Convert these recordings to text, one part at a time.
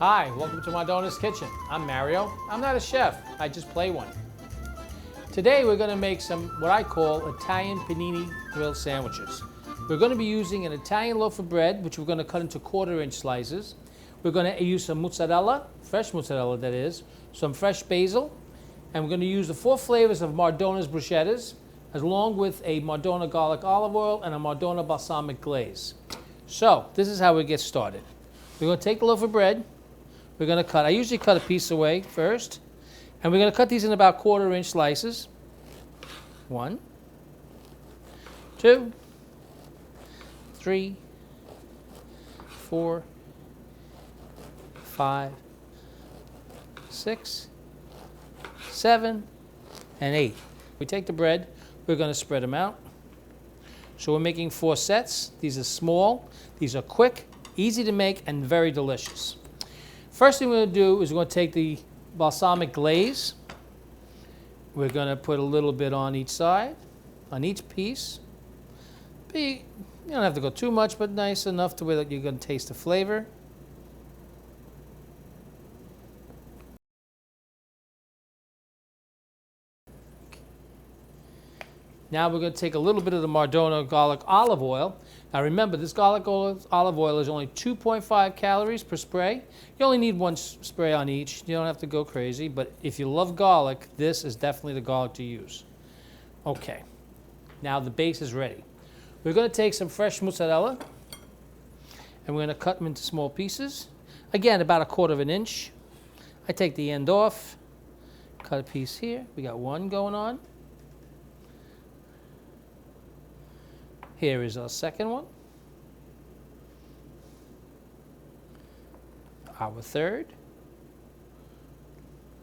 Hi, welcome to Mardona's Kitchen. I'm Mario. I'm not a chef, I just play one. Today we're going to make some what I call Italian panini grilled sandwiches. We're going to be using an Italian loaf of bread, which we're going to cut into 1/4-inch slices. We're going to use some mozzarella, fresh mozzarella that is, some fresh basil, and we're going to use the 4 flavors of Mardona's bruschettas, along with a Mardona garlic olive oil and a Mardona balsamic glaze. So, this is how we get started. We're going to take the loaf of bread. We're going to cut, I usually cut a piece away first, and we're going to cut these in about 1/4-inch slices. 1, 2, 3, 4, 5, 6, 7, and 8. We take the bread, we're going to spread them out. So we're making 4 sets. These are small, these are quick, easy to make, and very delicious. First thing we're going to do is we're going to take the balsamic glaze. We're going to put a little bit on each side, on each piece. You don't have to go too much, but nice enough to where that you're going to taste the flavor. Now we're going to take a little bit of the Mardona garlic olive oil. Now remember, this garlic olive oil is only 2.5 calories per spray. You only need 1 spray on each. You don't have to go crazy, but if you love garlic, this is definitely the garlic to use. Okay, now the base is ready. We're going to take some fresh mozzarella, and we're going to cut them into small pieces. Again, about 1/4 inch. I take the end off, cut a piece here. We got 1 going on. Here is our second one. Our third.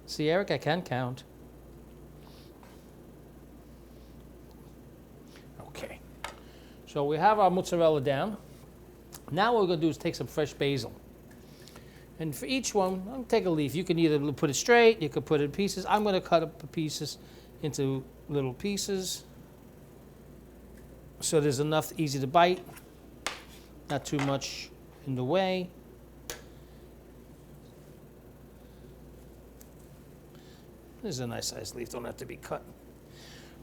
See, Eric, I can count. Okay. So we have our mozzarella down. Now what we're going to do is take some fresh basil. And for each one, I'll take a leaf. You can either put it straight, you could put it in pieces. I'm going to cut up the pieces into little pieces, so there's enough easy to bite, not too much in the way. This is a nice sized leaf, don't have to be cut.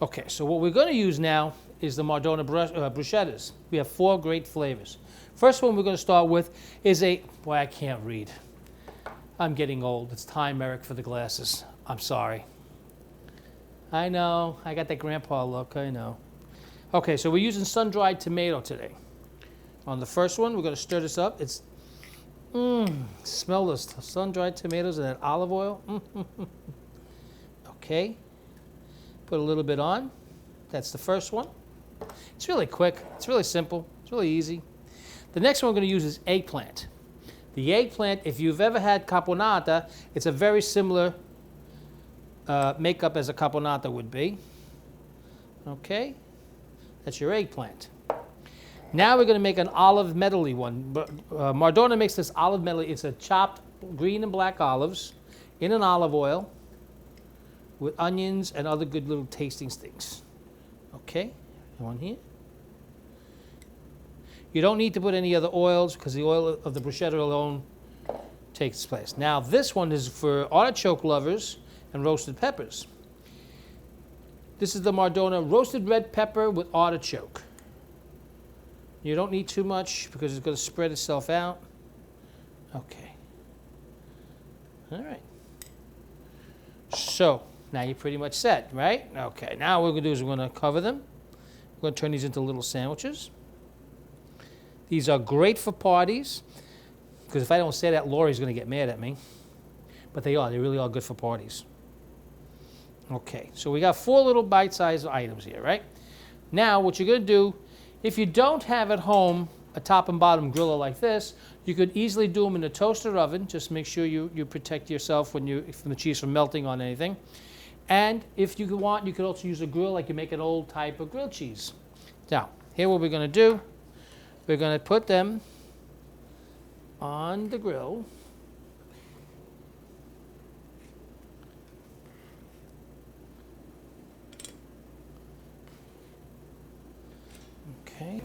Okay, so what we're going to use now is the Mardona bruschettas. We have 4 great flavors. First one we're going to start with is boy, I can't read. I'm getting old. It's time, Eric, for the glasses. I'm sorry. I know, I got that grandpa look, I know. Okay, so we're using sun-dried tomato today. On the first one, we're going to stir this up. It's, smell those sun-dried tomatoes and that olive oil. Okay, put a little bit on. That's the first one. It's really quick. It's really simple. It's really easy. The next one we're going to use is eggplant. The eggplant, if you've ever had caponata, it's a very similar makeup as a caponata would be. Okay. That's your eggplant. Now we're going to make an olive medley one. Mardona makes this olive medley. It's a chopped green and black olives in an olive oil with onions and other good little tasting things. Okay, one here. You don't need to put any other oils because the oil of the bruschetta alone takes place. Now this one is for artichoke lovers and roasted peppers. This is the Mardona roasted red pepper with artichoke. You don't need too much because it's going to spread itself out. Okay. All right. So, now you're pretty much set, right? Okay, now what we're going to do is we're going to cover them. We're going to turn these into little sandwiches. These are great for parties, because if I don't say that, Lori's going to get mad at me. But they really are good for parties. Okay, so we got 4 little bite-sized items here, right? Now, what you're going to do, if you don't have at home a top and bottom griller like this, you could easily do them in a toaster oven. Just make sure you protect yourself from the cheese from melting on anything. And if you want, you could also use a grill like you make an old type of grilled cheese. Now, here what we're going to do, we're going to put them on the grill. Okay,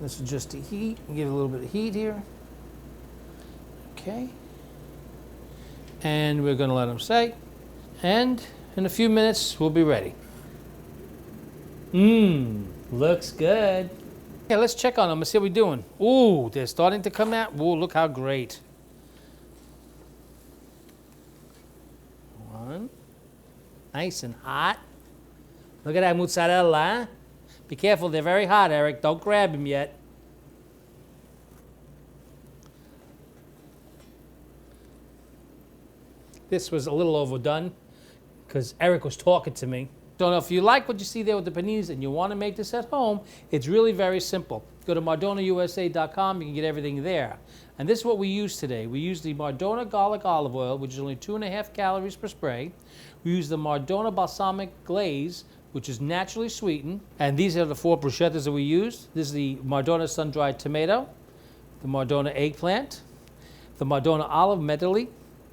let's adjust the heat and give it a little bit of heat here. Okay, And we're gonna let them set. And in a few minutes, we'll be ready. Looks good. Yeah, let's check on them. Let's see how we're doing. Ooh, they're starting to come out. Ooh, look how great. One. Nice and hot. Look at that mozzarella. Be careful, they're very hot, Eric. Don't grab them yet. This was a little overdone because Eric was talking to me. So if you like what you see there with the paninis and you want to make this at home, it's really very simple. Go to MardonaUSA.com, you can get everything there. And this is what we use today. We use the Mardona garlic olive oil, which is only 2.5 calories per spray. We use the Mardona balsamic glaze, which is naturally sweetened. And these are the 4 bruschettas that we use. This is the Mardona sun-dried tomato, the Mardona eggplant, the Mardona olive medley,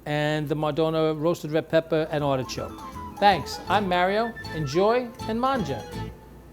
and the Mardona roasted red pepper and artichoke. Thanks. I'm Mario. Enjoy and manja.